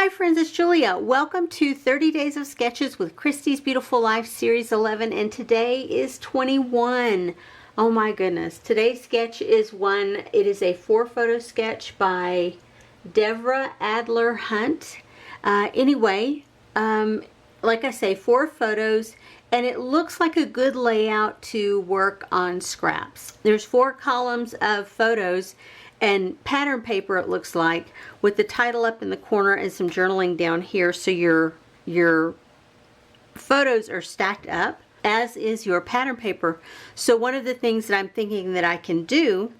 Hi friends, it's Julia. Welcome to 30 Days of Sketches with Christy's Beautiful Life Series 11, and today is 21. Oh my goodness. Today's sketch is it is a 4-photo sketch by Deborah Adler Hunt. Like I say, 4 photos, and it looks like a good layout to work on scraps. There's 4 columns of photos and pattern paper, it looks like, with the title up in the corner and some journaling down here, so your photos are stacked up, as is your pattern paper. So one of the things that I'm thinking that I can do,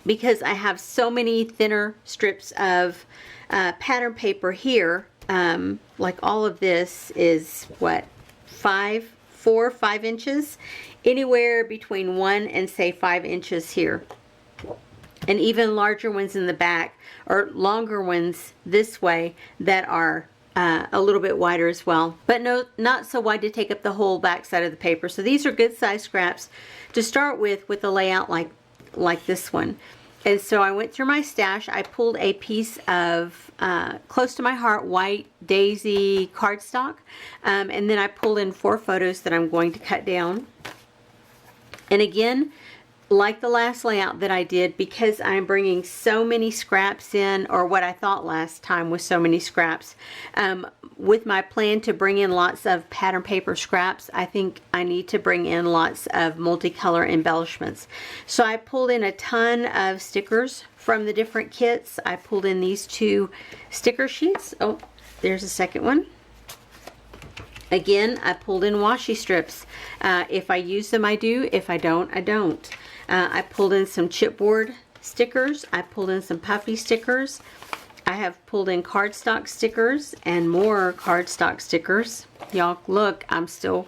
because I have so many thinner strips of pattern paper here, like all of this is what, 4 or 5 inches, anywhere between 1 and say 5 inches here. And even larger ones in the back, or longer ones this way that are a little bit wider as well, but no, not so wide to take up the whole back side of the paper. So these are good size scraps to start with a layout like this one. And so I went through my stash. I pulled a piece of close to my heart white daisy cardstock, and then I pulled in 4 photos that I'm going to cut down. And again, like the last layout that I did, because I'm bringing so many scraps in, or what I thought last time was so many scraps, with my plan to bring in lots of pattern paper scraps, I think I need to bring in lots of multicolor embellishments. So I pulled in a ton of stickers from the different kits. I pulled in these 2 sticker sheets. Oh, there's a second one. Again, I pulled in washi strips. If I use them, I do. If I don't, I don't. I pulled in some chipboard stickers. I pulled in some puffy stickers. I have pulled in cardstock stickers and more cardstock stickers. Y'all look, I'm still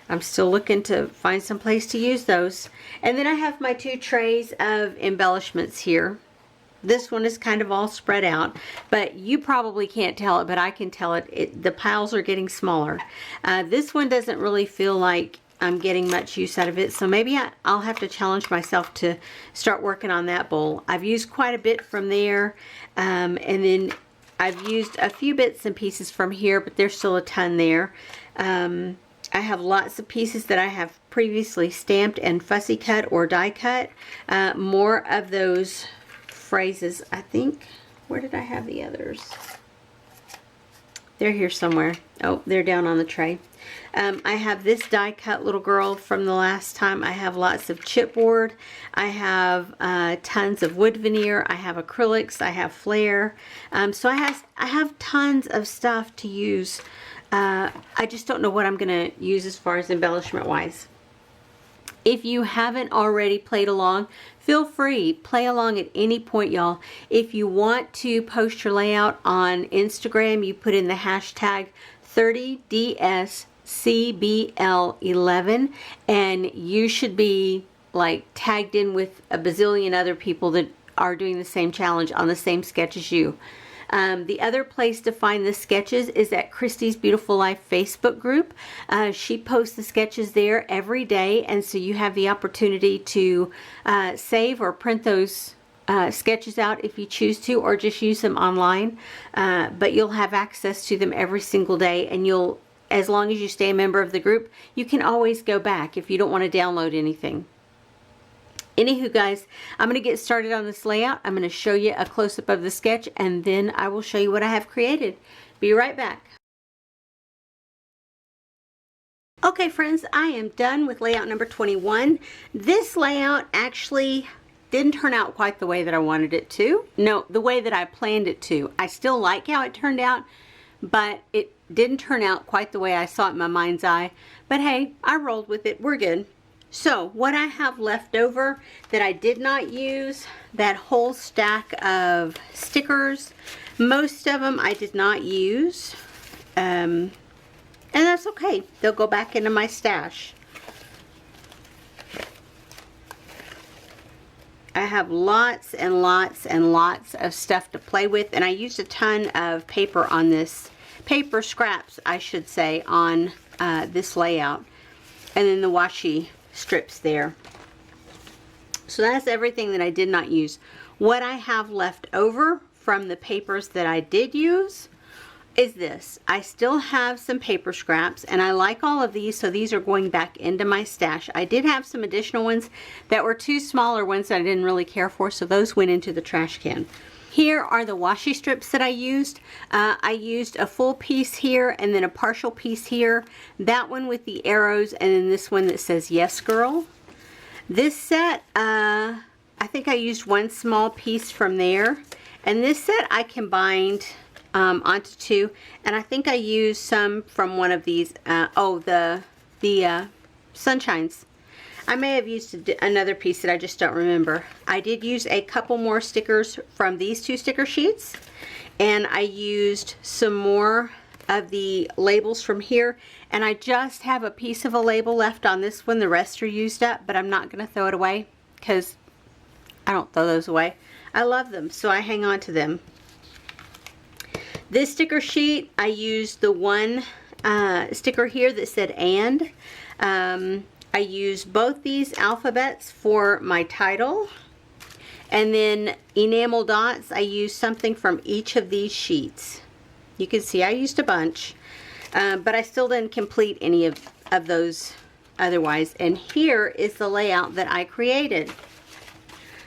looking to find some place to use those. And then I have my 2 trays of embellishments here. This one is kind of all spread out, but you probably can't tell it, but I can tell it. The piles are getting smaller. This one doesn't really feel like I'm getting much use out of it, so maybe I'll have to challenge myself to start working on that bowl. I've used quite a bit from there, and then I've used a few bits and pieces from here, but there's still a ton there. I have lots of pieces that I have previously stamped and fussy cut or die cut. More of those phrases, I think. Where did I have the others? They're here somewhere. Oh, they're down on the tray. I have this die cut little girl from the last time. I have lots of chipboard. I have tons of wood veneer. I have acrylics. I have flare. So I have tons of stuff to use. I just don't know what I'm going to use as far as embellishment wise. If you haven't already played along, feel free, play along at any point, y'all. If you want to post your layout on Instagram, you put in the hashtag 30DSCBL11, and you should be like tagged in with a bazillion other people that are doing the same challenge on the same sketch as you. The other place to find the sketches is at Christy's Beautiful Life Facebook group. She posts the sketches there every day, and so you have the opportunity to save or print those sketches out if you choose to, or just use them online. But you'll have access to them every single day, and as long as you stay a member of the group, you can always go back if you don't want to download anything. Anywho, guys, I'm going to get started on this layout. I'm going to show you a close-up of the sketch, and then I will show you what I have created. Be right back. Okay, friends, I am done with layout number 21. This layout actually didn't turn out quite the way that I wanted it to. No, the way that I planned it to. I still like how it turned out, but it didn't turn out quite the way I saw it in my mind's eye. But hey, I rolled with it. We're good. So what I have left over that I did not use, that whole stack of stickers, most of them I did not use, and that's okay. They'll go back into my stash. I have lots and lots and lots of stuff to play with, and I used a ton of paper on this, paper scraps I should say, on this layout, and then the washi strips there. So that's everything that I did not use. What I have left over from the papers that I did use is this. I still have some paper scraps, and I like all of these, so these are going back into my stash. I did have some additional ones that were two smaller ones that I didn't really care for, so those went into the trash can. Here are the washi strips that I used. I used a full piece here and then a partial piece here. That one with the arrows, and then this one that says Yes Girl. This set, I think I used one small piece from there. And this set I combined onto two, and I think I used some from one of these, the Sunshines. I may have used another piece that I just don't remember. I did use a couple more stickers from these two sticker sheets, and I used some more of the labels from here, and I just have a piece of a label left on this one. The rest are used up, but I'm not going to throw it away because I don't throw those away. I love them, so I hang on to them. This sticker sheet, I used the one sticker here that said and. I used both these alphabets for my title. And then enamel dots, I used something from each of these sheets. You can see I used a bunch, but I still didn't complete any of those otherwise. And here is the layout that I created.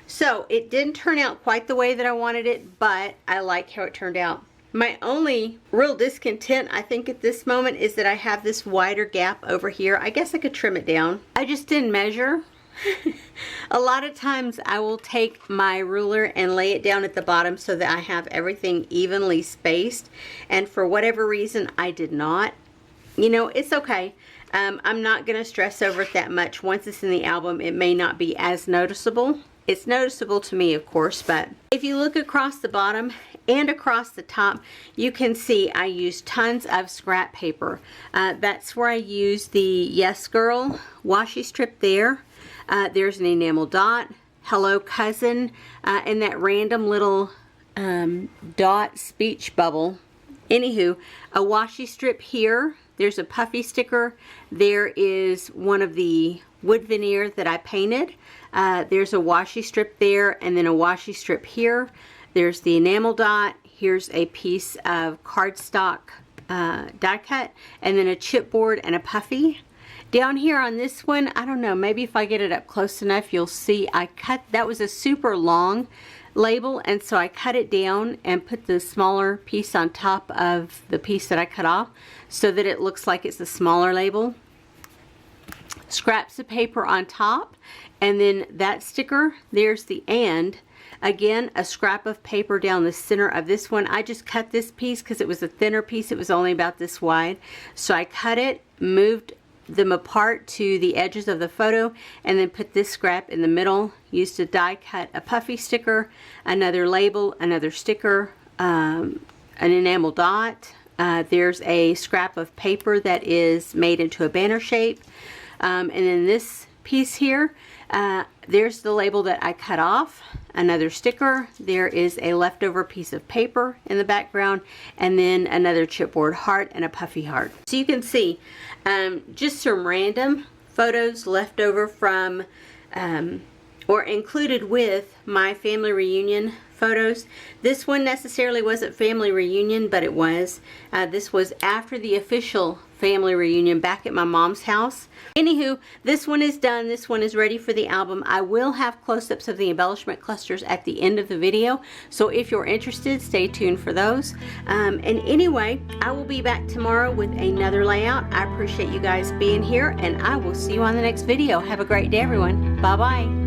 So it didn't turn out quite the way that I wanted it, but I like how it turned out. My only real discontent, I think, at this moment is that I have this wider gap over here. I guess I could trim it down. I just didn't measure. A lot of times I will take my ruler and lay it down at the bottom so that I have everything evenly spaced. And for whatever reason, I did not. You know, it's okay. I'm not going to stress over it that much. Once it's in the album, it may not be as noticeable. It's noticeable to me, of course, but if you look across the bottom and across the top, you can see I used tons of scrap paper. That's where I used the Yes Girl washi strip there. There's an enamel dot, Hello Cousin, and that random little dot speech bubble. Anywho, a washi strip here. There's a puffy sticker. There is one of the wood veneer that I painted. There's a washi strip there, and then a washi strip here. There's the enamel dot. Here's a piece of cardstock die cut, and then a chipboard and a puffy. Down here on this one, I don't know, maybe if I get it up close enough, you'll see I cut, that was a super long label, and so I cut it down and put the smaller piece on top of the piece that I cut off so that it looks like it's a smaller label. Scraps of paper on top, and then that sticker, there's the and. Again, a scrap of paper down the center of this one. I just cut this piece because it was a thinner piece. It was only about this wide. So I cut it, moved them apart to the edges of the photo, and then put this scrap in the middle. Used to die cut a puffy sticker, another label, another sticker, an enamel dot. There's a scrap of paper that is made into a banner shape. And then this piece here, there's the label that I cut off, another sticker, there is a leftover piece of paper in the background, and then another chipboard heart and a puffy heart. So you can see just some random photos left over from or included with my family reunion photos. This one necessarily wasn't family reunion, but it was. This was after the official family reunion back at my mom's house. Anywho, this one is done. This one is ready for the album. I will have close-ups of the embellishment clusters at the end of the video, so if you're interested, stay tuned for those. And anyway, I will be back tomorrow with another layout. I appreciate you guys being here, and I will see you on the next video. Have a great day, everyone. Bye-bye.